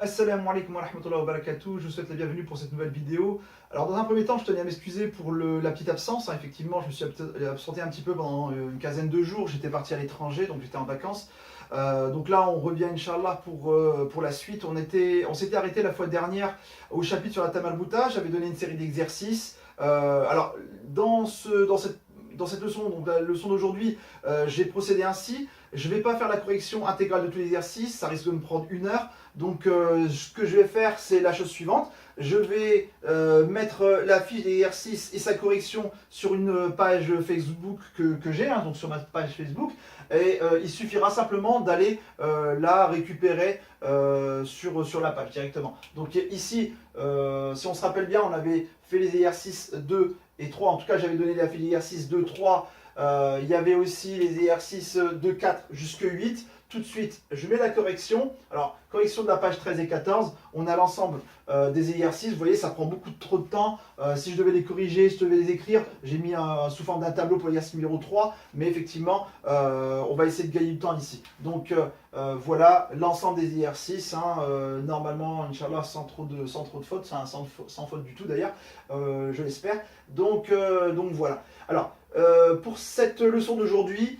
Assalamu alaikum wa rahmatullahi wa barakatuh, je vous souhaite la bienvenue pour cette nouvelle vidéo. Alors dans un premier temps, je tenais à m'excuser pour la petite absence, hein. Effectivement, je me suis absenté un petit peu pendant une quinzaine de jours, j'étais parti à l'étranger, donc j'étais en vacances. Donc là, on revient, Inch'Allah, pour la suite. On s'était arrêté la fois dernière au chapitre sur la Tam al-Bouta, j'avais donné une série d'exercices. Alors, dans cette leçon, donc la leçon d'aujourd'hui, j'ai procédé ainsi. Je ne vais pas faire la correction intégrale de tous les exercices, ça risque de me prendre 1 heure. Donc ce que je vais faire, c'est la chose suivante. Je vais mettre la fiche d'exercice et sa correction sur une page Facebook que j'ai, hein, donc sur ma page Facebook. Et il suffira simplement d'aller la récupérer sur la page directement. Donc ici, si on se rappelle bien, on avait fait les exercices 2 et 3. En tout cas, j'avais donné la fiche d'exercice 2, 3. Il y avait aussi les exercices de 4 jusqu'à 8. Tout de suite, je mets la correction. Alors, correction de la page 13 et 14. On a l'ensemble des exercices. Vous voyez, ça prend beaucoup trop de temps. Si je devais les corriger, si je devais les écrire, j'ai mis sous forme d'un tableau pour l'exercice numéro 3. Mais effectivement, on va essayer de gagner du temps ici. Donc, voilà l'ensemble des exercices. Normalement, Inch'Allah, sans trop de fautes. Sans faute du tout d'ailleurs, je l'espère. Donc voilà. Alors, pour cette leçon d'aujourd'hui,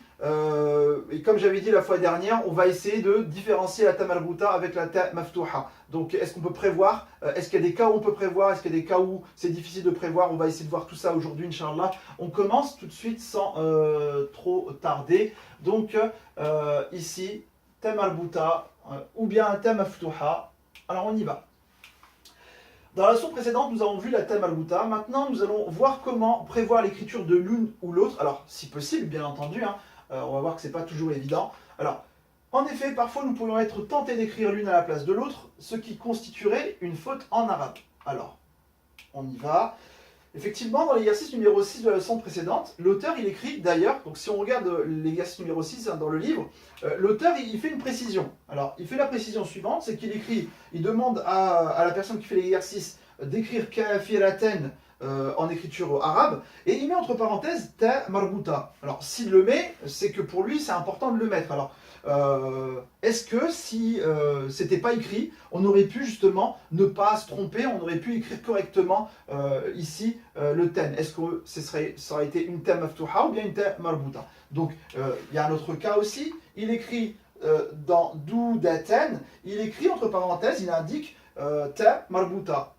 et comme j'avais dit la fois dernière, on va essayer de différencier la ta marbuta avec la ta maftouha. Donc est-ce qu'on peut prévoir, est-ce qu'il y a des cas où on peut prévoir, est-ce qu'il y a des cas où c'est difficile de prévoir? On va essayer de voir tout ça aujourd'hui, Inch'Allah. On commence tout de suite sans trop tarder. Donc ici, ta marbuta ou bien ta maftouha. Alors on y va. Dans la leçon précédente, nous avons vu la ta marbuta. Maintenant, nous allons voir comment prévoir l'écriture de l'une ou l'autre. Alors, si possible, bien entendu, hein. On va voir que ce n'est pas toujours évident. Alors, en effet, parfois nous pourrions être tentés d'écrire l'une à la place de l'autre, ce qui constituerait une faute en arabe. Alors, on y va. Effectivement, dans l'exercice numéro 6 de la leçon précédente, l'auteur il écrit d'ailleurs, donc si on regarde l'exercice numéro 6 dans le livre, l'auteur il fait une précision. Alors, il fait la précision suivante, c'est qu'il écrit, il demande à la personne qui fait l'exercice d'écrire kafiraten en écriture arabe, et il met entre parenthèses ta marbuta. Alors, s'il le met, c'est que pour lui c'est important de le mettre. Alors, est-ce que si c'était pas écrit, on aurait pu justement ne pas se tromper, on aurait pu écrire correctement ici le ten? Est-ce que ça aurait été une ta maftouha ou bien une ta marbuta? Donc il y a un autre cas aussi, il écrit dans doudaten, il écrit entre parenthèses, il indique ta marbuta.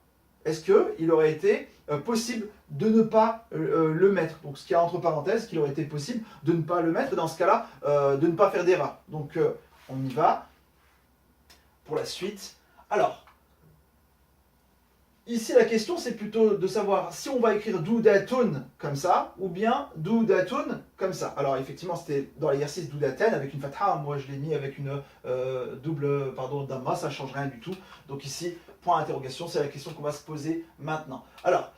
Est-ce qu'il aurait été possible de ne pas le mettre? Donc ce qu'il y a entre parenthèses, qu'il aurait été possible de ne pas le mettre, et dans ce cas-là, de ne pas faire d'erreur. Donc on y va pour la suite. Alors, ici la question c'est plutôt de savoir si on va écrire doudatun comme ça, ou bien doudatun comme ça. Alors effectivement c'était dans l'exercice doudaten avec une fatha, moi je l'ai mis avec une double damma, ça ne change rien du tout. Donc ici, point d'interrogation, c'est la question qu'on va se poser maintenant. Alors,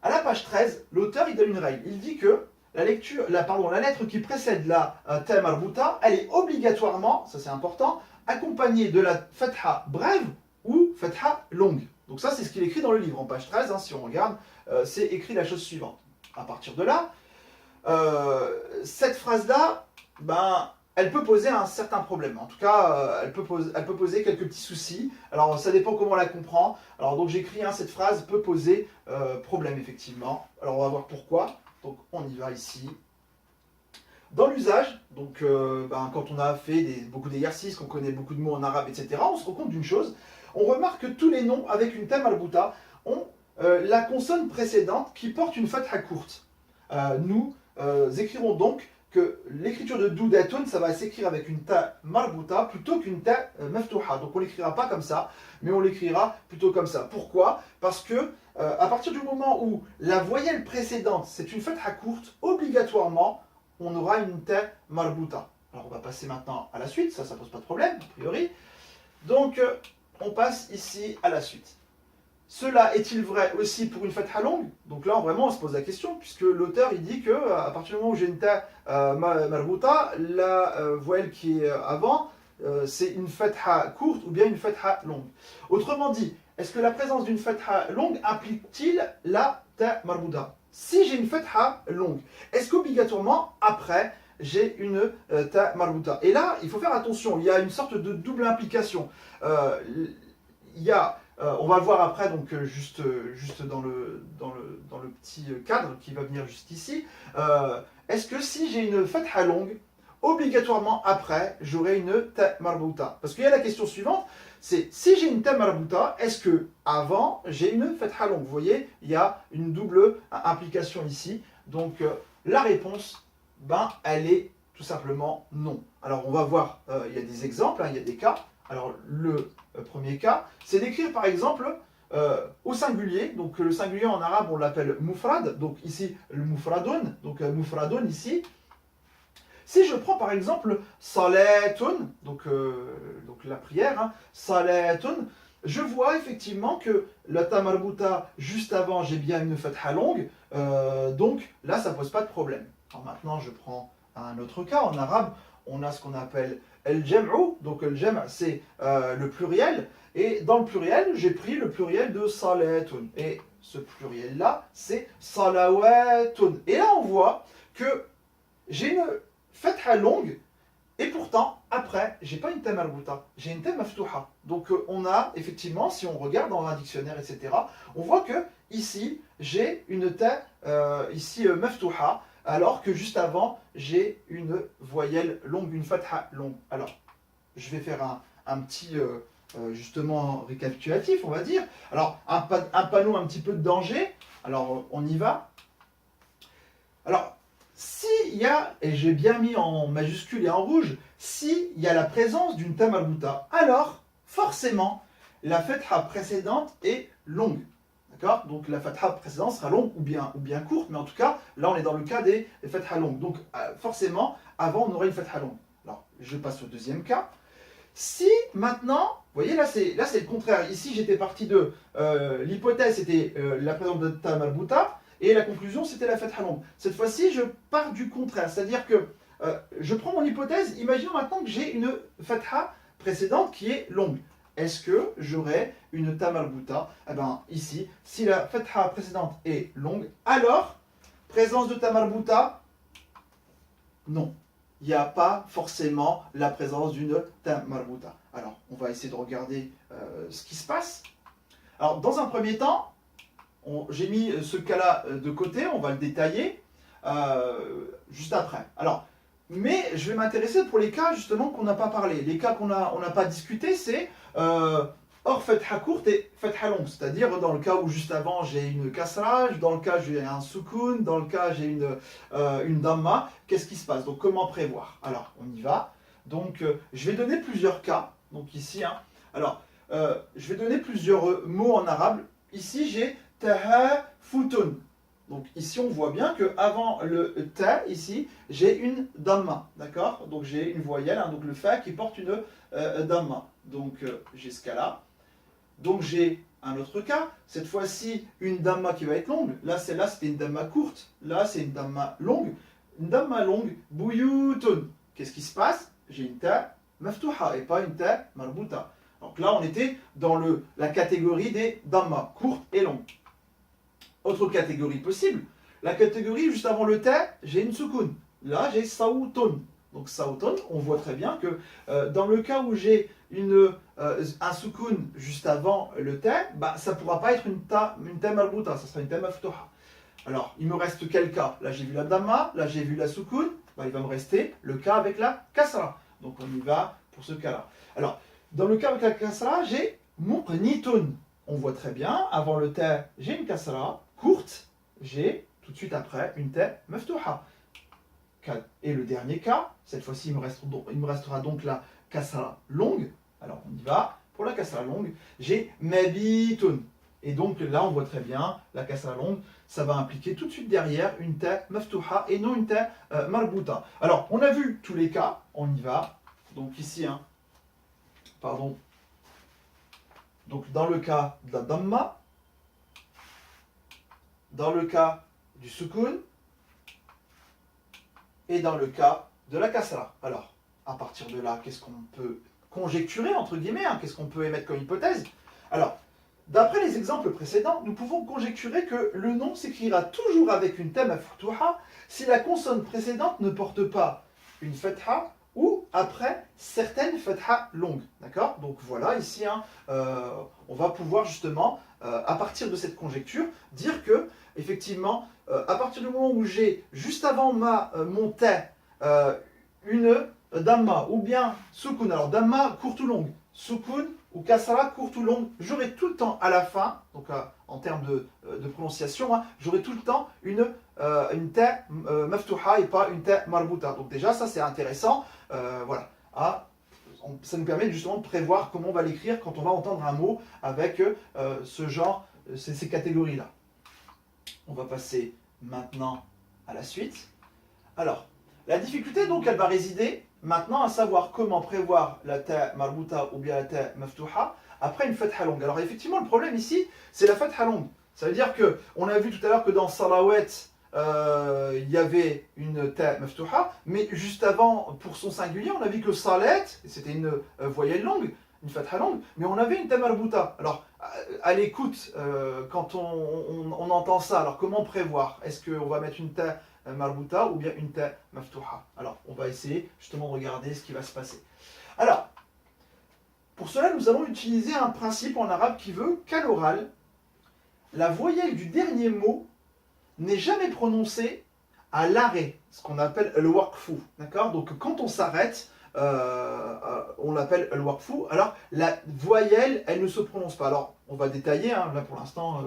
à la page 13, l'auteur il donne une règle. Il dit que la lettre qui précède la ta marbuta, elle est obligatoirement, ça c'est important, accompagnée de la fatha brève ou fatha longue. Donc ça c'est ce qu'il écrit dans le livre en page 13, hein, si on regarde, c'est écrit la chose suivante. À partir de là, cette phrase-là, elle peut poser un certain problème. En tout cas, elle peut poser quelques petits soucis. Alors, ça dépend comment on la comprend. Alors, donc j'écris, cette phrase peut poser problème, effectivement. Alors, on va voir pourquoi. Donc, on y va ici. Dans l'usage, donc quand on a fait beaucoup d'exercices, qu'on connaît beaucoup de mots en arabe, etc., on se rend compte d'une chose. On remarque que tous les noms avec une ta marbuta ont la consonne précédente qui porte une fatha courte. Nous écrirons donc que l'écriture de doudatun, ça va s'écrire avec une ta marbuta plutôt qu'une ta maftouha. Donc on l'écrira pas comme ça, mais on l'écrira plutôt comme ça. Pourquoi? Parce que à partir du moment où la voyelle précédente, c'est une fatha courte, obligatoirement, on aura une ta marbuta. Alors on va passer maintenant à la suite, ça pose pas de problème, a priori. Donc on passe ici à la suite. Cela est-il vrai aussi pour une fatha longue? Donc là, vraiment, on se pose la question, puisque l'auteur, il dit que à partir du moment où j'ai une ta marbuta, la voyelle qui est avant, c'est une fatha courte ou bien une fatha longue. Autrement dit, est-ce que la présence d'une fatha longue implique-t-il la ta marbuta? Si j'ai une fatha longue, est-ce qu'obligatoirement, après, j'ai une ta marbuta. Et là, il faut faire attention, il y a une sorte de double implication. Il y a, on va le voir après, donc juste dans le petit cadre qui va venir juste ici. Est-ce que si j'ai une fatha longue, obligatoirement après, j'aurai une ta marbuta? Parce qu'il y a la question suivante, c'est si j'ai une ta marbuta, est-ce que avant j'ai une fatha longue? Vous voyez, il y a une double implication ici. Donc la réponse, ben, elle est tout simplement non. Alors on va voir, il y a des exemples, hein, il y a des cas. Alors le premier cas, c'est d'écrire par exemple au singulier. Donc le singulier en arabe on l'appelle mufrad. Donc ici le mufradun. Donc mufradun ici. Si je prends par exemple salatun, donc la prière, hein, salatun, je vois effectivement que la tamarbuta juste avant j'ai bien une fatha longue. Donc là ça pose pas de problème. Alors maintenant je prends un autre cas. En arabe on a ce qu'on appelle el-jam'u. Donc le jam' c'est le pluriel. Et dans le pluriel j'ai pris le pluriel de salatun. Et ce pluriel là c'est salawatun. Et là on voit que j'ai une fatha longue et pourtant après j'ai pas une ta marbuta, j'ai une ta maftuha. Donc on a effectivement, si on regarde dans un dictionnaire etc, on voit que ici j'ai une ta ici maftuha, alors que juste avant j'ai une voyelle longue, une fatha longue. Alors je vais faire un petit justement récapitulatif on va dire. Alors un panneau un petit peu de danger. Alors on y va. Alors s'il y a, et j'ai bien mis en majuscule et en rouge, s'il y a la présence d'une ta marbuta, alors forcément la fatha précédente est longue. D'accord? Donc la fatha précédente sera longue ou bien courte, mais en tout cas, là on est dans le cas des fatha longues. Donc forcément, avant on aurait une fatha longue. Alors je passe au deuxième cas. Si maintenant, vous voyez là c'est le contraire. Ici j'étais parti de l'hypothèse c'était la présence de ta marbuta. Et la conclusion, c'était la fatha longue. Cette fois-ci, je pars du contraire. C'est-à-dire que je prends mon hypothèse. Imaginons maintenant que j'ai une fatha précédente qui est longue. Est-ce que j'aurai une ta marbuta? Eh bien, ici, si la fatha précédente est longue, alors, présence de ta marbuta? Non. Il n'y a pas forcément la présence d'une ta marbuta. Alors, on va essayer de regarder ce qui se passe. Alors, dans un premier temps, j'ai mis ce cas-là de côté, on va le détailler juste après. Alors, mais je vais m'intéresser pour les cas justement qu'on n'a pas parlé. Les cas qu'on n'a pas discuté, c'est hors fatha courte et fatha longue. C'est-à-dire dans le cas où juste avant j'ai une kasra, dans le cas j'ai un sukun, dans le cas j'ai une damma. Qu'est-ce qui se passe? Donc comment prévoir? Alors, on y va. Donc, je vais donner plusieurs cas. Donc ici, hein. Alors, je vais donner plusieurs mots en arabe. Ici, j'ai tahafutun. Donc ici on voit bien que avant le ta ici j'ai une damma, d'accord? Donc j'ai une voyelle, hein, donc le fa qui porte une damma. Donc j'ai ce cas-là. Donc j'ai un autre cas, cette fois-ci une damma qui va être longue. Là celle-là c'était une damma courte, là c'est une damma longue. Une damma longue, buyutun. Qu'est-ce qui se passe? J'ai une ta maftuha et pas une ta marbuta. Donc là on était dans la catégorie des damma, courtes et longues. Autre catégorie possible, la catégorie juste avant le ta, j'ai une sukun. Là, j'ai saoutun. Donc saoutun, on voit très bien que dans le cas où j'ai un sukun juste avant le ta, bah, ça ne pourra pas être une ta marbuta, ça sera une ta maftuha. Alors, il me reste quel cas? Là, j'ai vu la damma, là, j'ai vu la sukun, bah, il va me rester le cas avec la kasra. Donc, on y va pour ce cas-là. Alors, dans le cas avec la kasra, j'ai muqnitun. On voit très bien, avant le ta, j'ai une kasra courte, j'ai tout de suite après une ta maftuha. Et le dernier cas, cette fois-ci il me restera donc la kasra longue. Alors on y va, pour la kasra longue, j'ai mabitun. Et donc là on voit très bien, la kasra longue, ça va impliquer tout de suite derrière une ta maftuha et non une ta marbuta. Alors on a vu tous les cas, on y va. Donc ici, hein, pardon. Donc dans le cas de la damma, dans le cas du sukun et dans le cas de la kasra. Alors, à partir de là, qu'est-ce qu'on peut conjecturer, entre guillemets, hein, qu'est-ce qu'on peut émettre comme hypothèse? Alors, d'après les exemples précédents, nous pouvons conjecturer que le nom s'écrira toujours avec une ta maftuha si la consonne précédente ne porte pas une fatha ou après certaines fathas longues. D'accord? Donc voilà, ici, hein, on va pouvoir justement, à partir de cette conjecture, dire que, effectivement, à partir du moment où j'ai, juste avant mon ta, une damma ou bien sukun, alors damma courte ou longue, sukun ou kasra courte ou longue, j'aurai tout le temps à la fin, donc en termes de prononciation, hein, j'aurai tout le temps une ta maftuha et pas une ta marbuta. Donc déjà, ça c'est intéressant. Voilà. Ça nous permet justement de prévoir comment on va l'écrire quand on va entendre un mot avec ce genre, ces catégories-là. On va passer maintenant à la suite. Alors, la difficulté donc elle va résider maintenant à savoir comment prévoir la ta marbuta ou bien la ta maftuha après une fatha longue. Alors effectivement le problème ici c'est la fatha longue. Ça veut dire que on a vu tout à l'heure que dans salawat il y avait une ta maftuha, mais juste avant pour son singulier on a vu que salat c'était une voyelle longue, une fatha longue, mais on avait une ta marbuta. Alors à l'écoute quand on entend ça, alors comment prévoir? Est-ce qu'on va mettre une ta marbuta ou bien une ta maftuha? Alors, on va essayer justement de regarder ce qui va se passer. Alors, pour cela, nous allons utiliser un principe en arabe qui veut qu'à l'oral, la voyelle du dernier mot n'est jamais prononcée à l'arrêt, ce qu'on appelle le waqfu. D'accord? Donc, quand on s'arrête, on l'appelle le waqfu. Alors, la voyelle, elle ne se prononce pas. Alors, on va détailler. Hein, là, pour l'instant,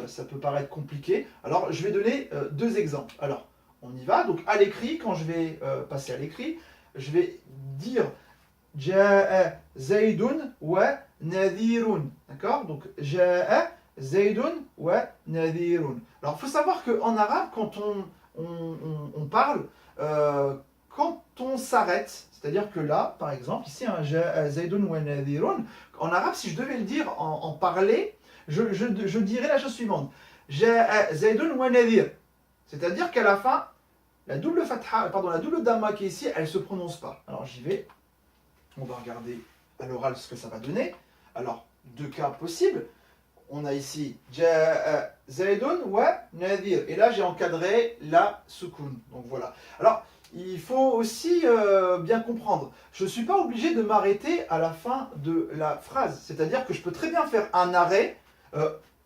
ça peut paraître compliqué. Alors, je vais donner deux exemples. Alors, on y va. Donc, à l'écrit, quand je vais passer à l'écrit, je vais dire Ja'a Zaydun wa Nadirun. D'accord? Donc, Ja'a Zaydun wa Nadirun. Alors, il faut savoir qu'en arabe, quand on parle, quand on s'arrête, c'est-à-dire que là, par exemple, ici, un Ja'a Zaydun wa Nadirun, en arabe, si je devais le dire en parler, je dirais la chose suivante Ja'a Zaydun wa Nadir. C'est-à-dire qu'à la fin, la double fatha, pardon, la double damma qui est ici, elle ne se prononce pas. Alors j'y vais. On va regarder à l'oral ce que ça va donner. Alors, deux cas possibles. On a ici Ja'a Zaydun wa Nadir. Et là, j'ai encadré la sukun. Donc voilà. Alors, il faut aussi bien comprendre. Je ne suis pas obligé de m'arrêter à la fin de la phrase. C'est-à-dire que je peux très bien faire un arrêt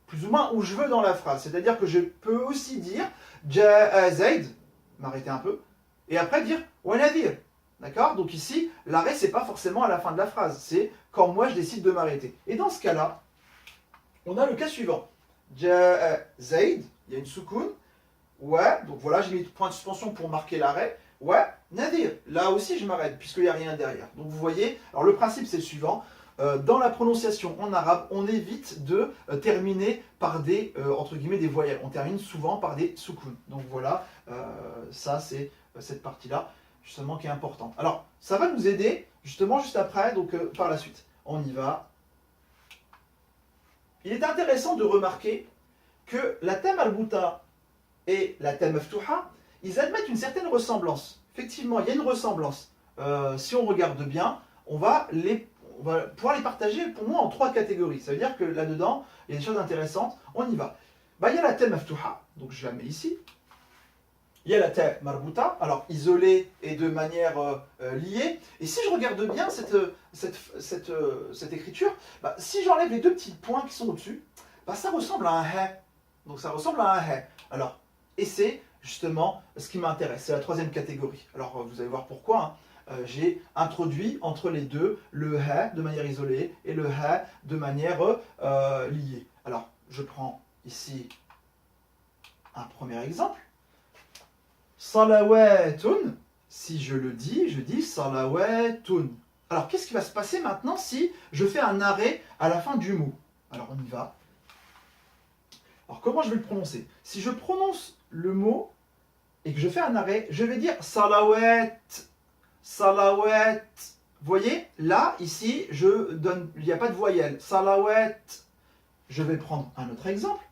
plus ou moins où je veux dans la phrase. C'est-à-dire que je peux aussi dire Ja'a Zayd, m'arrêter un peu, et après dire wa Nadir. D'accord? Donc ici, l'arrêt, c'est pas forcément à la fin de la phrase, c'est quand moi je décide de m'arrêter. Et dans ce cas-là, on a le cas suivant. Ja'a Zayd, il y a une soukoun, wa, donc voilà, j'ai mis point de suspension pour marquer l'arrêt, wa Nadir. Là aussi, je m'arrête, puisqu'il n'y a rien derrière. Donc vous voyez, alors le principe, c'est le suivant. Dans la prononciation en arabe, on évite de terminer par des, entre guillemets, des voyelles. On termine souvent par des soukoun. Donc voilà, ça c'est cette partie-là, justement, qui est importante. Alors, ça va nous aider, justement, juste après, donc par la suite. On y va. Il est intéressant de remarquer que la ta marbuta et la ta maftuha, ils admettent une certaine ressemblance. Effectivement, il y a une ressemblance. Si on regarde bien, on va pouvoir les partager pour moi en trois catégories. Ça veut dire que là-dedans, il y a des choses intéressantes. On y va. Il y a la ta maftuha, donc je la mets ici. Il y a la ta marbuta, alors isolée et de manière liée. Et si je regarde bien cette écriture, si j'enlève les deux petits points qui sont au-dessus, ça ressemble à un he. Donc ça ressemble à un he. Alors, et c'est justement ce qui m'intéresse. C'est la troisième catégorie. Alors vous allez voir pourquoi. J'ai introduit entre les deux le he de manière isolée et le he de manière liée. Alors, je prends ici un premier exemple. Salawatun, si je le dis, je dis salawatun. Alors, qu'est-ce qui va se passer maintenant si je fais un arrêt à la fin du mot? Alors, on y va. Alors, comment je vais le prononcer? Si je prononce le mot et que je fais un arrêt, je vais dire salawat, salawat. Vous voyez, là, ici, il n'y a pas de voyelle. Salawat. Je vais prendre un autre exemple.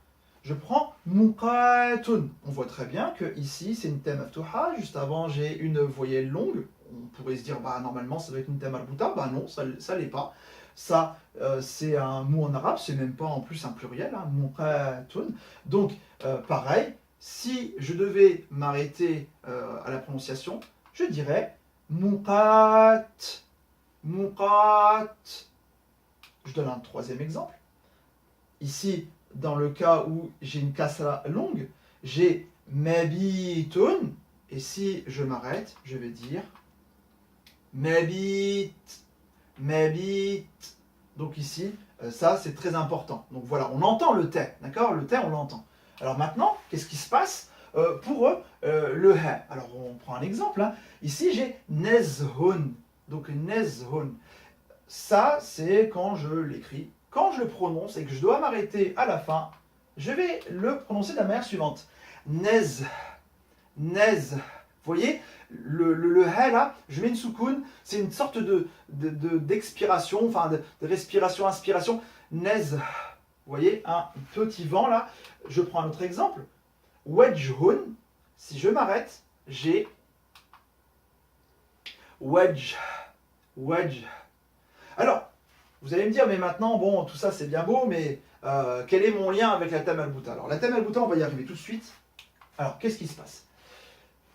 Je prends muqatun. On voit très bien que ici c'est une ta maftuha. Juste avant j'ai une voyelle longue. On pourrait se dire normalement ça doit être une ta marbuta. Non, ça l'est pas. Ça c'est un mot en arabe. C'est même pas en plus un pluriel. Hein, muqatun. Donc pareil. Si je devais m'arrêter à la prononciation, je dirais muqat, muqat. Je donne un troisième exemple. Ici, dans le cas où j'ai une kasra longue, j'ai mabitun. Et si je m'arrête, je vais dire mabit, mabit. Donc ici, ça c'est très important. Donc voilà, on entend le T, d'accord? Le T, on l'entend. Alors maintenant, qu'est-ce qui se passe pour le ha? Alors on prend un exemple. Hein. Ici, j'ai nezhun. Donc nezhun. Ça, c'est quand je l'écris. Quand je le prononce et que je dois m'arrêter à la fin, je vais le prononcer de la manière suivante. Nez, nez. Vous voyez, le ha là, je mets une soukoun, c'est une sorte d'expiration, enfin de respiration, inspiration. Nez. Vous voyez, un petit vent là. Je prends un autre exemple. Wajhun. Si je m'arrête, j'ai wajh, wajh. Alors, vous allez me dire, mais maintenant, bon, tout ça c'est bien beau, mais quel est mon lien avec la Tam al-Bouta? Alors, la Tam al-Bouta, on va y arriver tout de suite. Alors, qu'est-ce qui se passe?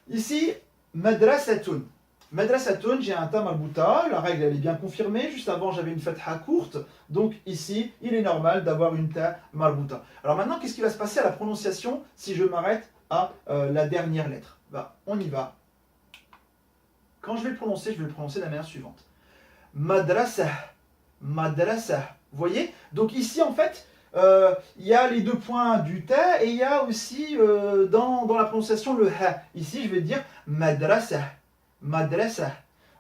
Ici, madrasatun. Madrasatun, j'ai un Tam al-Bouta, la règle elle est bien confirmée. Juste avant, j'avais une fatha courte, donc ici, il est normal d'avoir une Tam al-Bouta. Alors maintenant, qu'est-ce qui va se passer à la prononciation si je m'arrête à la dernière lettre? Bah, on y va. Quand je vais le prononcer de la manière suivante. Madrasa, madrasa. Vous voyez? Donc ici, en fait, il y a les deux points du ta et il y a aussi dans la prononciation le ha. Ici, je vais dire madrasa, madrasa.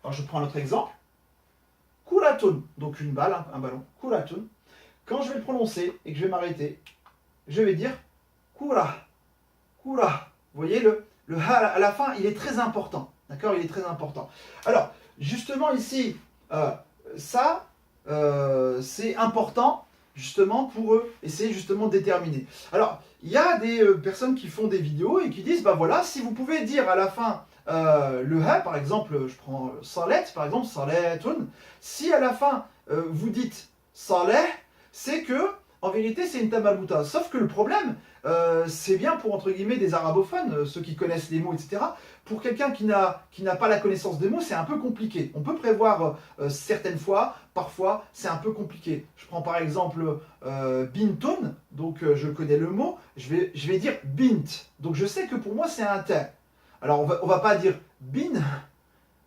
Alors, je prends un autre exemple. Kuratun, donc une balle, un ballon. Kuratun. Quand je vais le prononcer et que je vais m'arrêter, je vais dire kura, kura. Vous voyez, le ha à la fin, il est très important. D'accord? Il est très important. Alors, justement ici, ça, c'est important justement pour essayer justement de déterminer. Alors, il y a des personnes qui font des vidéos et qui disent, bah voilà, si vous pouvez dire à la fin le ha, par exemple, je prends salet, par exemple, saletun, si à la fin vous dites saleh, c'est que en vérité c'est une Tam al-Bouta. Sauf que le problème, c'est bien pour entre guillemets des arabophones, ceux qui connaissent les mots, etc. Pour quelqu'un qui n'a pas la connaissance des mots, c'est un peu compliqué. On peut prévoir certaines fois, parfois c'est un peu compliqué. Je prends par exemple bintun, donc je connais le mot, je vais dire bint. Donc je sais que pour moi c'est un t. Alors on va pas dire bin,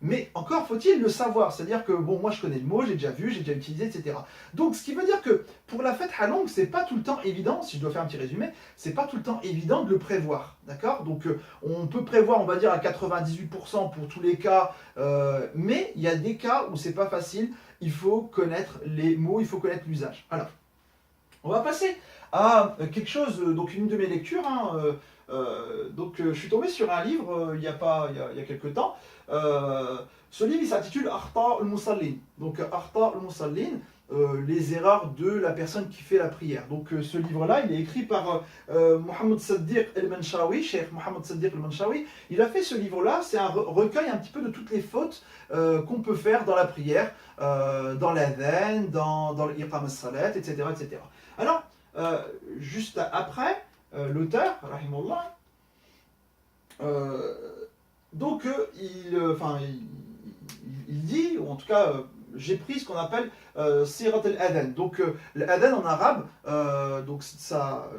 mais encore faut-il le savoir. C'est-à-dire que bon, moi je connais le mot, j'ai déjà vu, j'ai déjà utilisé, etc. Donc ce qui veut dire que pour la fête halong, c'est pas tout le temps évident, si je dois faire un petit résumé, c'est pas tout le temps évident de le prévoir. D'accord? Donc on peut prévoir, on va dire à 98% pour tous les cas, mais il y a des cas où c'est pas facile, il faut connaître les mots, il faut connaître l'usage. Alors, on va passer à quelque chose, donc une de mes lectures. Hein, je suis tombé sur un livre il y a quelques temps. Ce livre il s'intitule Akhta al-Musallin. Donc Akhta al-Musallin, les erreurs de la personne qui fait la prière. Donc ce livre-là, il est écrit par Mohamed Saddiq el-Manshawi, Cheikh Mohamed Saddiq el-Manshawi. Il a fait ce livre-là, c'est un recueil un petit peu de toutes les fautes qu'on peut faire dans la prière, dans l'adhan, dans l'iqam al-salat, etc., etc. Alors, juste après, l'auteur, rahimullah, il dit, ou en tout cas, j'ai pris ce qu'on appelle Sirat al-Adhan. Donc, l'Adhan en arabe, donc ça,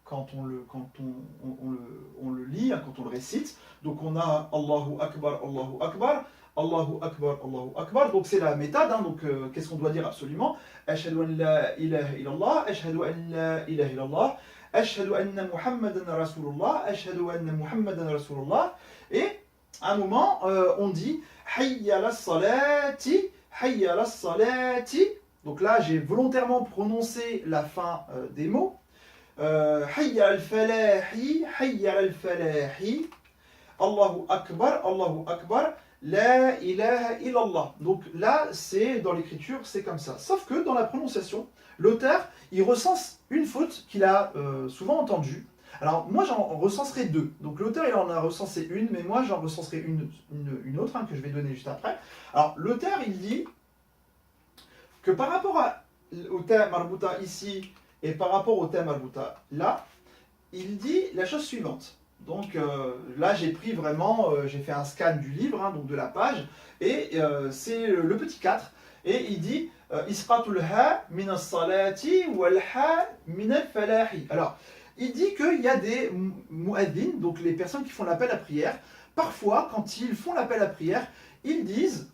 quand on le lit, hein, quand on le récite, donc on a Allahu Akbar, Allahu Akbar, Allahu Akbar, Allahu Akbar. Donc c'est la méthode, hein, donc qu'est-ce qu'on doit dire absolument? Ashhadu an la ilaha illallah, ashhadu an la ilaha illallah, ashhadu anna Muhammadan Rasulullah, ashhadu anna Muhammadan Rasulullah. Et à un moment, on dit Hayya la salati, Hayya la salati. Donc là, j'ai volontairement prononcé la fin des mots. Hayya al-falahi, Hayya al-falahi. Allahu Akbar, Allahu Akbar. La ilaha illallah. Donc là, c'est dans l'écriture, c'est comme ça. Sauf que dans la prononciation, l'auteur, il recense une faute qu'il a souvent entendue. Alors moi, j'en recenserai deux. Donc l'auteur, il en a recensé une, mais moi, j'en recenserai une autre, hein, que je vais donner juste après. Alors l'auteur, il dit que par rapport au thème marbuta ici et par rapport au thème marbuta là, il dit la chose suivante. Donc là, j'ai pris vraiment, j'ai fait un scan du livre, hein, donc de la page, et c'est le petit 4, et il dit Isqatul ha min as-salati wal ha min al-falahi. Alors, il dit qu'il y a des mu'adhin, donc les personnes qui font l'appel à prière, parfois, quand ils font l'appel à prière, ils disent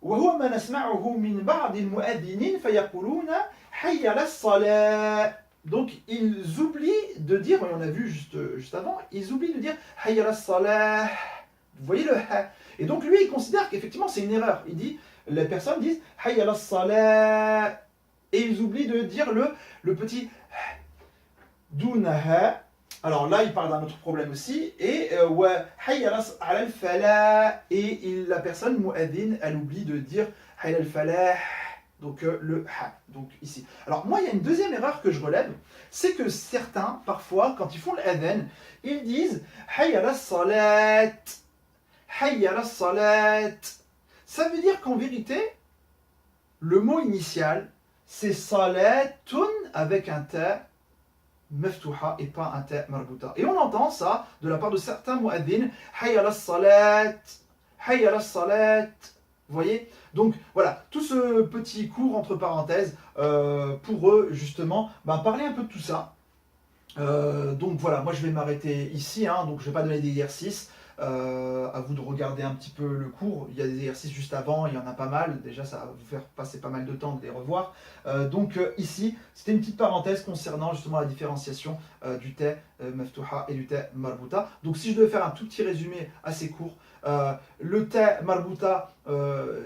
وهو ما نسمعه من بعض المؤذنين فيقولون حي على الصلاة. Donc ils oublient de dire, et on a vu juste avant, ils oublient de dire حي على الصلاة. Vous voyez le ha. Et donc lui il considère qu'effectivement c'est une erreur. Il dit, les personnes disent حي على الصلاة et ils oublient de dire le petit dunaha. Alors là, il parle d'un autre problème aussi. Et hayya ala al-falah. Et la personne mu'adhin, elle oublie de dire hayya al-falah. Donc le ha. Donc ici. Alors moi, il y a une deuxième erreur que je relève. C'est que certains, parfois, quand ils font l'adhan, ils disent hayya ala salat. Hayya ala salat. Ça veut dire qu'en vérité, le mot initial, c'est salatun avec un ta maftuha et pas un ta marbuta. Et on entend ça de la part de certains mu'adhin, hayya ala salat, hayya ala salat. Vous voyez? Donc voilà, tout ce petit cours entre parenthèses pour eux justement, parler un peu de tout ça. Donc voilà, moi je vais m'arrêter ici, hein, donc je ne vais pas donner d'exercices. À vous de regarder un petit peu le cours. Il y a des exercices juste avant, il y en a pas mal. Déjà, ça va vous faire passer pas mal de temps de les revoir. Donc ici, c'était une petite parenthèse concernant justement la différenciation du thé maftuha et du thé marbuta. Donc si je devais faire un tout petit résumé à ces cours, le thé marbuta,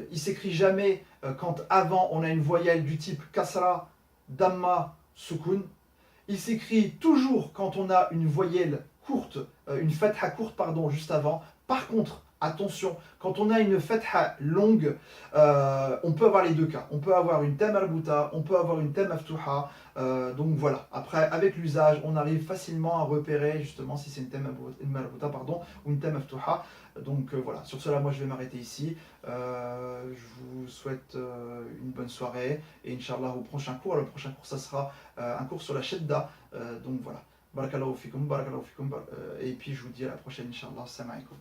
il s'écrit jamais quand avant on a une voyelle du type kasra, damma, sukun. Il s'écrit toujours quand on a une voyelle courte, une fatha courte, pardon, juste avant. Par contre, attention, quand on a une fatha longue, on peut avoir les deux cas. On peut avoir une ta marbuta, on peut avoir une ta maftuha. Donc voilà. Après, avec l'usage, on arrive facilement à repérer justement si c'est une ta marbuta, pardon, ou une ta maftuha. Donc voilà. Sur cela, moi, je vais m'arrêter ici. Je vous souhaite une bonne soirée et Inch'Allah au prochain cours. Le prochain cours, ça sera un cours sur la shedda. Donc voilà. Barakallahu fikum, et puis je vous dis à la prochaine, Inch'Allah. Assalamu alaikum.